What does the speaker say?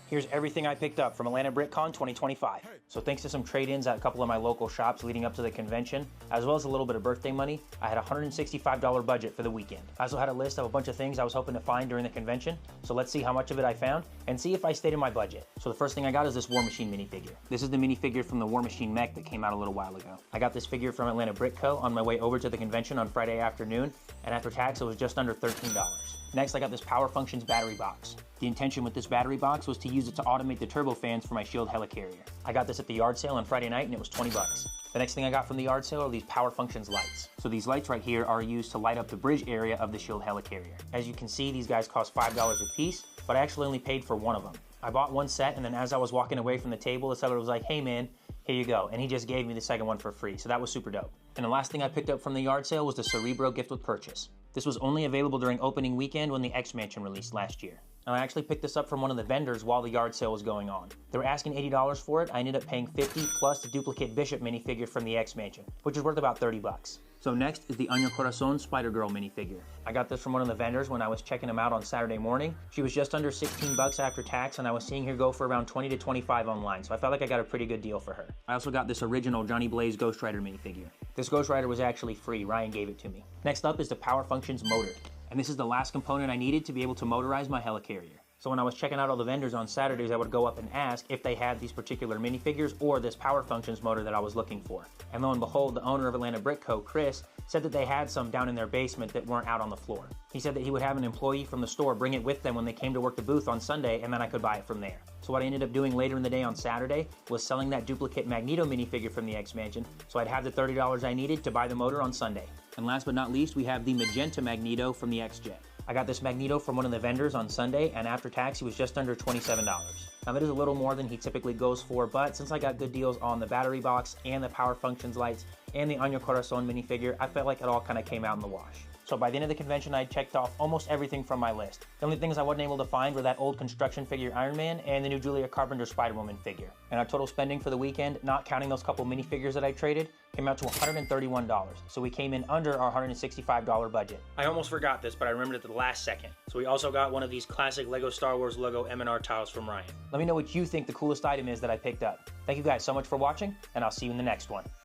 Here's everything I picked up from ATL Brick Con 2025. So thanks to some trade-ins at a couple of my local shops leading up to the convention, as well as a little bit of birthday money, I had a $165 budget for the weekend. I also had a list of a bunch of things I was hoping to find during the convention, so let's see how much of it I found and see if I stayed in my budget. So the first thing I got is this War Machine minifigure. This is the minifigure from the War Machine mech that came out a little while ago. I got this figure from ATL Brick Co. on my way over to the convention on Friday afternoon, and after tax it was just under $13. Next, I got this Power Functions battery box. The intention with this battery box was to use it to automate the turbofans for my Shield helicarrier. I got this at the yard sale on Friday night and it was 20 bucks. The next thing I got from the yard sale are these Power Functions lights. So these lights right here are used to light up the bridge area of the Shield helicarrier. As you can see, these guys cost $5 a piece, but I actually only paid for one of them. I bought one set, and then as I was walking away from the table, the seller was like, "Hey man, here you go," and he just gave me the second one for free, so that was super dope. And the last thing I picked up from the yard sale was the Cerebro gift with purchase. This was only available during opening weekend when the X-Mansion released last year. Now, I actually picked this up from one of the vendors while the yard sale was going on. They were asking $80 for it. I ended up paying $50 plus the duplicate Bishop minifigure from the X-Mansion, which is worth about 30 bucks. So next is the Año Corazon Spider-Girl minifigure. I got this from one of the vendors when I was checking them out on Saturday morning. She was just under 16 bucks after tax, and I was seeing her go for around 20 to 25 online, so I felt like I got a pretty good deal for her. I also got this original Johnny Blaze Ghost Rider minifigure. This Ghost Rider was actually free. Ryan gave it to me. Next up is the Power Functions motor, and this is the last component I needed to be able to motorize my helicarrier. So when I was checking out all the vendors on Saturdays, I would go up and ask if they had these particular minifigures or this Power Functions motor that I was looking for. And lo and behold, the owner of ATL Brick Co., Chris, said that they had some down in their basement that weren't out on the floor. He said that he would have an employee from the store bring it with them when they came to work the booth on Sunday, and then I could buy it from there. So what I ended up doing later in the day on Saturday was selling that duplicate Magneto minifigure from the X-Mansion, so I'd have the $30 I needed to buy the motor on Sunday. And last but not least, we have the Magenta Magneto from the X-Jet. I got this Magneto from one of the vendors on Sunday, and after tax, he was just under $27. Now that is a little more than he typically goes for, but since I got good deals on the battery box and the Power Functions lights and the Año Corazon minifigure, I felt like it all kind of came out in the wash. So by the end of the convention, I checked off almost everything from my list. The only things I wasn't able to find were that old construction figure Iron Man and the new Julia Carpenter Spider-Woman figure. And our total spending for the weekend, not counting those couple minifigures that I traded, came out to $131. So we came in under our $165 budget. I almost forgot this, but I remembered at the last second. So we also got one of these classic Lego Star Wars logo M&R tiles from Ryan. Let me know what you think the coolest item is that I picked up. Thank you guys so much for watching, and I'll see you in the next one.